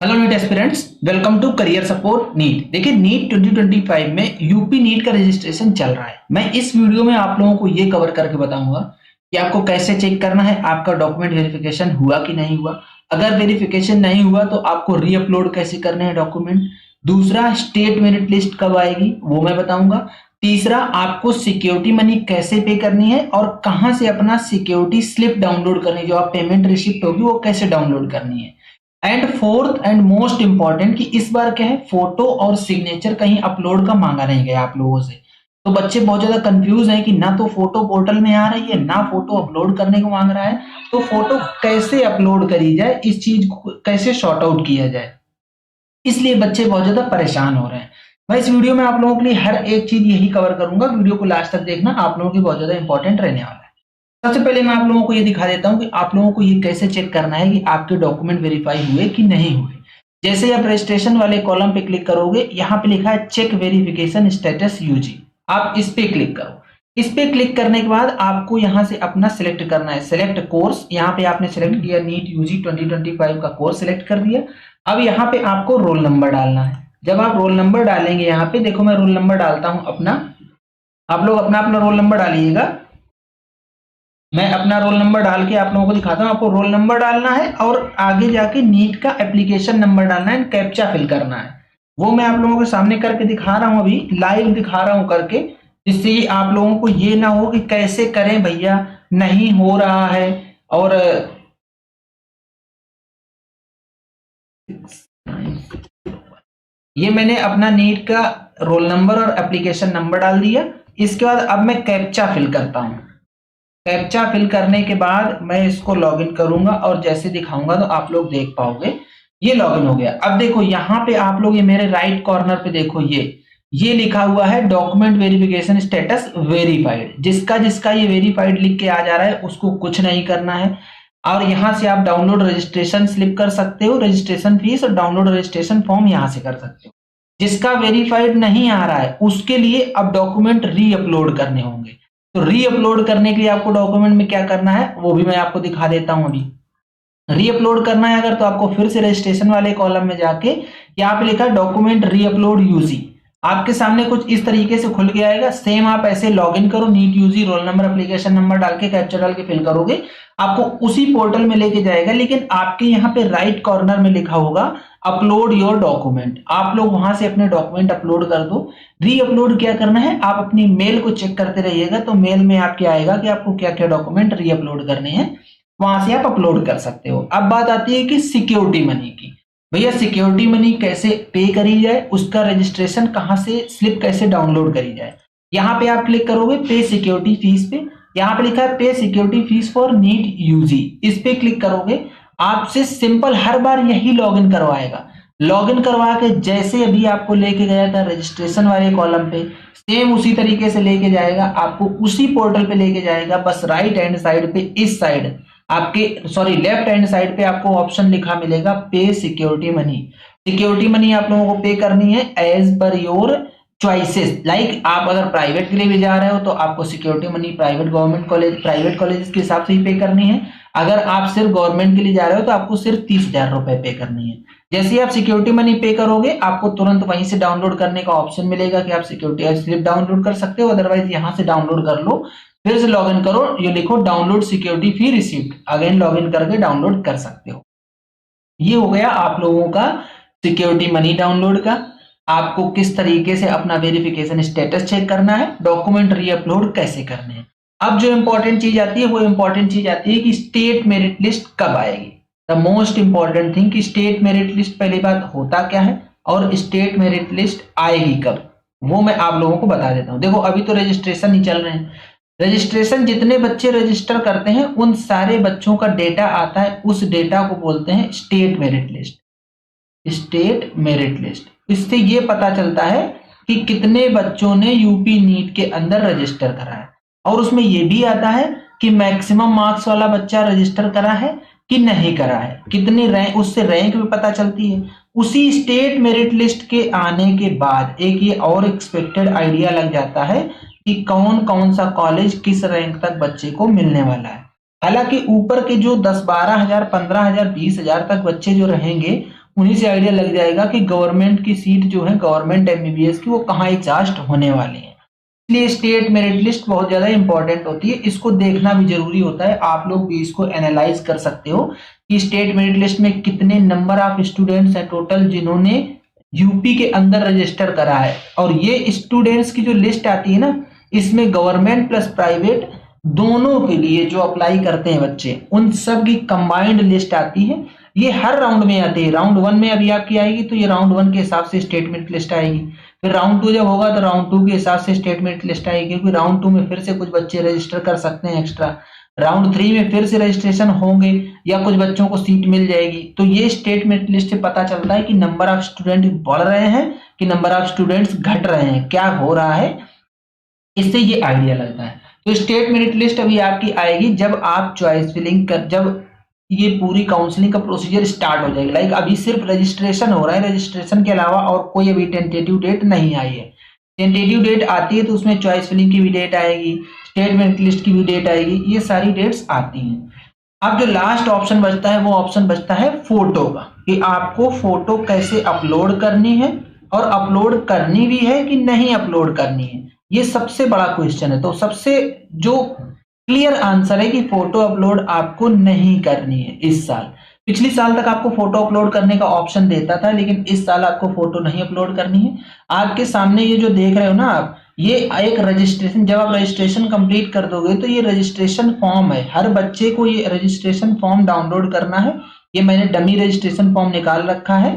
Hello NEET aspirants, welcome to career support NEET. देखिए NEET 2025 में UP NEET का registration चल रहा है। मैं इस वीडियो में आप लोगों को ये कवर करके बताऊंगा कि आपको कैसे चेक करना है आपका डॉक्यूमेंट वेरिफिकेशन हुआ कि नहीं हुआ। अगर वेरिफिकेशन नहीं हुआ तो आपको रीअपलोड कैसे करने हैं डॉक्यूमेंट। दूसरा, स्टेट मेरिट लिस्ट कब आएगी वो मैं बताऊंगा। तीसरा, आपको सिक्योरिटी मनी कैसे पे करनी है और कहां से अपना सिक्योरिटी स्लिप डाउनलोड करनी है, जो आप पेमेंट रिसिप्ट होगी वो कैसे डाउनलोड करनी है। And fourth and most important कि इस बार क्या है, फोटो और सिग्नेचर कहीं अपलोड का मांगा नहीं गया आप लोगों से। तो बच्चे बहुत ज्यादा कंफ्यूज हैं कि ना तो फोटो पोर्टल में आ रही है ना फोटो अपलोड करने को मांग रहा है। तो फोटो कैसे अपलोड करी जाए, इस चीज को कैसे शॉर्ट आउट किया जाए, इसलिए बच्चे बहुत ज्यादा परेशान हो रहे हैं। मैं इस वीडियो में आप लोगों के लिए हर एक चीज यही कवर करूंगा। वीडियो को लास्ट तक देखना, आप लोगों की बहुत ज्यादा इंपॉर्टेंट रहने वाला है। सबसे पहले मैं आप लोगों को ये दिखा देता हूं कि आप लोगों को ये कैसे चेक करना है कि आपके डॉक्यूमेंट वेरीफाई हुए कि नहीं हुए। जैसे आप रजिस्ट्रेशन वाले कॉलम पे क्लिक करोगे, यहाँ पे लिखा है चेक वेरिफिकेशन स्टेटस यूजी, आप इस पे क्लिक करो। इस पे क्लिक करने के बाद आपको यहाँ से अपना सिलेक्ट करना है, सिलेक्ट कोर्स। यहाँ पे आपने सिलेक्ट किया नीट यूजी 2025 का कोर्स सिलेक्ट कर दिया। अब यहाँ पे आपको रोल नंबर डालना है। जब आप रोल नंबर डालेंगे, यहाँ पे देखो मैं रोल नंबर डालता हूँ अपना, आप लोग अपना अपना रोल नंबर डालिएगा। मैं अपना रोल नंबर डाल के आप लोगों को दिखाता हूँ। आपको रोल नंबर डालना है और आगे जाके नीट का एप्लीकेशन नंबर डालना है, कैप्चा फिल करना है। वो मैं आप लोगों के सामने करके दिखा रहा हूँ, अभी लाइव दिखा रहा हूँ करके, जिससे आप लोगों को ये ना हो कि कैसे करें भैया, नहीं हो रहा है। और ये मैंने अपना नीट का रोल नंबर और एप्लीकेशन नंबर डाल दिया। इसके बाद अब मैं कैप्चा फिल करता हूँ। कैप्चा फिल करने के बाद मैं इसको लॉगिन करूंगा और जैसे दिखाऊंगा तो आप लोग देख पाओगे ये लॉगिन हो गया। अब देखो यहाँ पे आप लोग, ये मेरे राइट कॉर्नर पे देखो, ये लिखा हुआ है डॉक्यूमेंट वेरिफिकेशन स्टेटस वेरीफाइड। जिसका जिसका ये वेरीफाइड लिख के आ जा रहा है उसको कुछ नहीं करना है। और यहाँ से आप डाउनलोड रजिस्ट्रेशन स्लिप कर सकते हो, रजिस्ट्रेशन फीस और डाउनलोड रजिस्ट्रेशन फॉर्म यहाँ से कर सकते हो। जिसका वेरीफाइड नहीं आ रहा है उसके लिए अब डॉक्यूमेंट री अपलोड करने होंगे। तो री अपलोड करने के लिए आपको डॉक्यूमेंट में क्या करना है वो भी मैं आपको दिखा देता हूं। अभी री अपलोड करना है अगर, तो आपको फिर से रजिस्ट्रेशन वाले कॉलम में जाके यहाँ पे लिखा डॉक्यूमेंट री अपलोड यूजी, आपके सामने कुछ इस तरीके से खुल के आएगा। सेम आप ऐसे लॉगिन करो, NEET UG roll number application number डाल के कैप्चा डाल के फिल करोगे, आपको उसी पोर्टल में लेके जाएगा। लेकिन आपके यहाँ पे राइट कॉर्नर में लिखा होगा अपलोड योर डॉक्यूमेंट, आप लोग वहां से अपने डॉक्यूमेंट अपलोड कर दो। री अपलोड क्या करना है, आप अपनी मेल को चेक करते रहिएगा, तो मेल में आपके आएगा कि आपको क्या क्या डॉक्यूमेंट री अपलोड करने हैं, वहां से आप अपलोड कर सकते हो। अब बात आती है कि सिक्योरिटी मनी की। भैया सिक्योरिटी मनी कैसे पे करी जाए, उसका रजिस्ट्रेशन कहां से, स्लिप कैसे डाउनलोड करी जाए। यहाँ पे आप क्लिक करोगे पे सिक्योरिटी फीस पे, यहाँ पे लिखा है pay security fees for NEET UG, इस पे क्लिक करोगे। आपसे सिंपल हर बार यही लॉगिन करवाएगा। लॉगिन करवा के जैसे अभी आपको लेके गया था रजिस्ट्रेशन वाले कॉलम पे, सेम उसी तरीके से लेके जाएगा, आपको उसी पोर्टल पे लेके जाएगा। बस राइट हैंड साइड पे, इस साइड आपके, सॉरी लेफ्ट हैंड साइड पे आपको ऑप्शन लिखा मिलेगा पे सिक्योरिटी मनी। सिक्योरिटी मनी आप लोगों को पे करनी है as per your choices. Like आप अगर प्राइवेट के लिए भी जा रहे हो तो आपको security money private government college, private college के हिसाब से ही पे करनी है। अगर आप सिर्फ गवर्नमेंट के लिए जा रहे हो तो आपको सिर्फ 30,000 रुपए पे करनी है। जैसे ही आप सिक्योरिटी मनी पे करोगे, आपको तुरंत वहीं से डाउनलोड करने का ऑप्शन मिलेगा कि आप सिक्योरिटी स्लिप डाउनलोड कर सकते हो, अदरवाइज यहाँ से डाउनलोड कर लो। फिर से लॉगिन करो, ये लिखो डाउनलोड सिक्योरिटी फी रिसीप्ट, अगेन लॉगिन करके डाउनलोड कर सकते हो। ये हो गया आप लोगों का सिक्योरिटी मनी डाउनलोड का। आपको किस तरीके से अपना वेरिफिकेशन स्टेटस चेक करना है, डॉक्यूमेंट री अपलोड कैसे करने हैं। अब जो इंपॉर्टेंट चीज आती है वो इंपॉर्टेंट चीज आती है कि स्टेट मेरिट लिस्ट कब आएगी। द मोस्ट इंपॉर्टेंट थिंग कि स्टेट मेरिट लिस्ट पहली बात होता क्या है और स्टेट मेरिट लिस्ट आएगी कब, वो मैं आप लोगों को बता देता हूँ। देखो अभी तो रजिस्ट्रेशन ही चल रहे हैं। रजिस्ट्रेशन जितने बच्चे रजिस्टर करते हैं उन सारे बच्चों का डेटा आता है, उस डेटा को बोलते हैं state merit list. State merit list, इससे ये पता चलता है कि कितने बच्चों ने यूपी नीट के अंदर रजिस्टर करा है। और उसमें ये भी आता है कि मैक्सिमम मार्क्स वाला बच्चा रजिस्टर करा है कि नहीं करा है, कितनी रैंक, उससे रैंक भी पता चलती है। उसी स्टेट मेरिट लिस्ट के आने के बाद एक ये और एक्सपेक्टेड आइडिया लग जाता है कि कौन कौन सा कॉलेज किस रैंक तक बच्चे को मिलने वाला है। हालांकि ऊपर के जो 10-12 हजार, 15 हजार, 20 हजार तक बच्चे जो रहेंगे उन्हीं से आइडिया लग जाएगा कि गवर्नमेंट की सीट जो है गवर्नमेंट एमबीबीएस की वो कहाँ एग्जॉस्ट होने वाली है। इसलिए स्टेट मेरिट लिस्ट बहुत ज्यादा इंपॉर्टेंट होती है, इसको देखना भी जरूरी होता है। आप लोग भी इसको एनालाइज कर सकते हो कि स्टेट मेरिट लिस्ट में कितने नंबर ऑफ स्टूडेंट्स हैं टोटल जिन्होंने यूपी के अंदर रजिस्टर करा है। और ये स्टूडेंट्स की जो लिस्ट आती है ना, इसमें गवर्नमेंट प्लस प्राइवेट दोनों के लिए जो अप्लाई करते हैं बच्चे, उन सब की कंबाइंड लिस्ट आती है। ये हर राउंड में आती है। राउंड 1 में अभी आपकी आएगी तो ये राउंड 1 के हिसाब से स्टेट मेरिट लिस्ट आएगी। फिर राउंड 2 जब होगा तो राउंड 2 के हिसाब से स्टेट मेरिट लिस्ट आएगी, क्योंकि राउंड 2 में फिर से कुछ बच्चे रजिस्टर कर सकते हैं एक्स्ट्रा। राउंड 3 में फिर से रजिस्ट्रेशन होंगे या कुछ बच्चों को सीट मिल जाएगी। तो ये स्टेट मेरिट लिस्ट से पता चलता है कि नंबर ऑफ स्टूडेंट बढ़ रहे हैं कि नंबर ऑफ स्टूडेंट्स घट रहे हैं, क्या हो रहा है, इससे ये आइडिया लगता है। तो स्टेट मेरिट लिस्ट अभी आपकी आएगी जब आप चॉइस फिलिंग कर, जब ये पूरी काउंसलिंग का प्रोसीजर स्टार्ट हो जाएगा। लाइक अभी सिर्फ रजिस्ट्रेशन हो रहा है, रजिस्ट्रेशन के अलावा और कोई अभी टेंटेटिव डेट नहीं आई है। टेंटेटिव डेट आती है तो उसमें चॉइस फिलिंग की भी डेट आएगी, स्टेट मेरिट लिस्ट की भी डेट आएगी, ये सारी डेट्स आती हैं। अब जो लास्ट ऑप्शन बचता है वो ऑप्शन बचता है फोटो का, कि आपको फोटो कैसे अपलोड करनी है और अपलोड करनी भी है कि नहीं अपलोड करनी है। ये सबसे बड़ा क्वेश्चन है। तो सबसे जो क्लियर आंसर है कि फोटो अपलोड आपको नहीं करनी है इस साल। पिछली साल तक आपको फोटो अपलोड करने का ऑप्शन देता था, लेकिन इस साल आपको फोटो नहीं अपलोड करनी है। आपके सामने ये जो देख रहे हो ना आप, ये एक रजिस्ट्रेशन, जब आप रजिस्ट्रेशन कंप्लीट कर दोगे तो ये रजिस्ट्रेशन फॉर्म है। हर बच्चे को ये रजिस्ट्रेशन फॉर्म डाउनलोड करना है। ये मैंने डमी रजिस्ट्रेशन फॉर्म निकाल रखा है।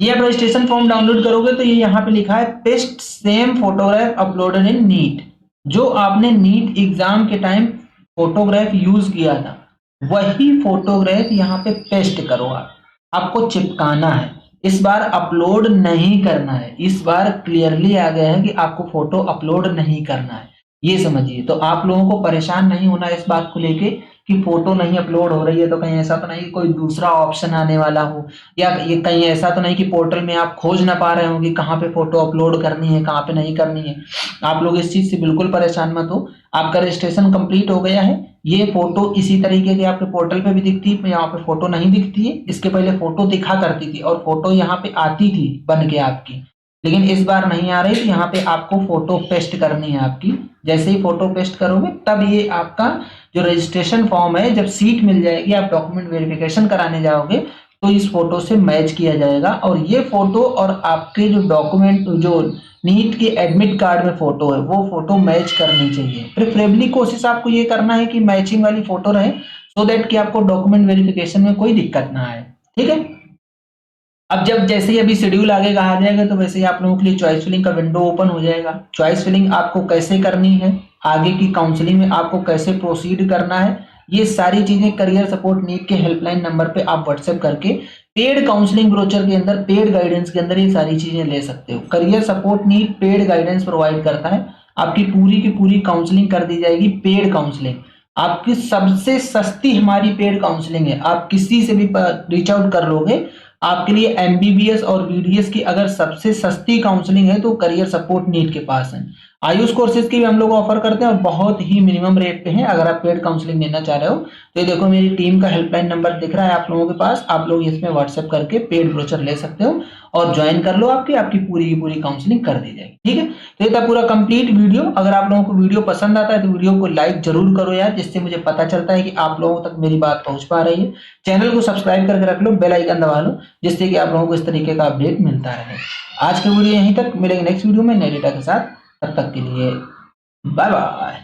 ये आप रजिस्ट्रेशन फॉर्म डाउनलोड करोगे तो ये यहाँ पे लिखा है paste same photograph uploaded in NEET. जो आपने नीट एग्जाम के टाइम फोटोग्राफ यूज किया था वही फोटोग्राफ यहाँ पे पेस्ट करो। आपको चिपकाना है, इस बार अपलोड नहीं करना है। इस बार क्लियरली आ गया है कि आपको फोटो अपलोड नहीं करना है, ये समझिए। तो आप लोगों को परेशान नहीं होना इस बात को लेके कि फोटो नहीं अपलोड हो रही है तो कहीं ऐसा तो नहीं कि कोई दूसरा ऑप्शन आने वाला हो, या ये कहीं ऐसा तो नहीं कि पोर्टल में आप खोज ना पा रहे हो कि कहाँ पे फोटो अपलोड करनी है कहाँ पे नहीं करनी है। आप लोग इस चीज से बिल्कुल परेशान मत हो। आपका रजिस्ट्रेशन कंप्लीट हो गया है। ये फोटो इसी तरीके की आपके पोर्टल पे भी दिखती है, यहाँ पे फोटो नहीं दिखती है। इसके पहले फोटो दिखा करती थी और फोटो यहाँ पे आती थी बन के आपकी, लेकिन इस बार नहीं आ रही। तो यहाँ पे आपको फोटो पेस्ट करनी है आपकी। जैसे ही फोटो पेस्ट करोगे तब ये आपका जो रजिस्ट्रेशन फॉर्म है, जब सीट मिल जाएगी आप डॉक्यूमेंट वेरिफिकेशन कराने जाओगे तो इस फोटो से मैच किया जाएगा। और ये फोटो और आपके जो डॉक्यूमेंट, जो नीट के एडमिट कार्ड में फोटो है, वो फोटो मैच करनी चाहिए। प्रेफरेबली कोशिश आपको ये करना है कि मैचिंग वाली फोटो रहे, सो दैट कि आपको डॉक्यूमेंट वेरिफिकेशन में कोई दिक्कत ना आए। ठीक है। अब जब जैसे ही अभी शेड्यूल आगे का आ जाएगा तो वैसे ही आप लोगों के लिए चॉइस फिलिंग का विंडो ओपन हो जाएगा। चॉइस फिलिंग आपको कैसे करनी है, आगे की काउंसलिंग में आपको कैसे प्रोसीड करना है, ये सारी चीजें करियर सपोर्ट नीट के हेल्पलाइन नंबर पे आप व्हाट्सएप करके पेड काउंसलिंग ब्रोचर के अंदर, पेड गाइडेंस के अंदर ये सारी चीजें ले सकते हो। Career support NEET paid guidance provide करता है। आपकी पूरी की पूरी काउंसलिंग कर दी जाएगी, पेड काउंसलिंग। आपकी सबसे सस्ती हमारी पेड काउंसलिंग है। आप किसी से भी रीच आउट कर लोगे, आपके लिए एमबीबीएस और बीडीएस की अगर सबसे सस्ती काउंसलिंग है तो करियर सपोर्ट नीट के पास है। आयुष कोर्सेज की भी हम लोग ऑफर करते हैं और बहुत ही मिनिमम रेट पे है। अगर आप पेड काउंसलिंग लेना चाह रहे हो तो ये देखो मेरी टीम का हेल्पलाइन नंबर दिख रहा है आप लोगों के पास। आप लोग इसमें व्हाट्सएप करके पेड ब्रोचर ले सकते हो और ज्वाइन कर लो। आपकी पूरी की पूरी काउंसलिंग कर दी जाएगी। ठीक है। तो ये था पूरा कंप्लीट वीडियो। अगर आप लोगों को वीडियो पसंद आता है तो वीडियो को लाइक जरूर करो यार, जिससे मुझे पता चलता है कि आप लोगों तक मेरी बात पहुंच पा रही है। चैनल को सब्सक्राइब करके रख लो, बेल आइकन दबा लो, जिससे कि आप लोगों को इस तरीके का अपडेट मिलता रहे। आज की वीडियो यहीं तक, मिलेंगे नेक्स्ट वीडियो में नए डेटा के साथ। तब तक के लिए बाय बाय।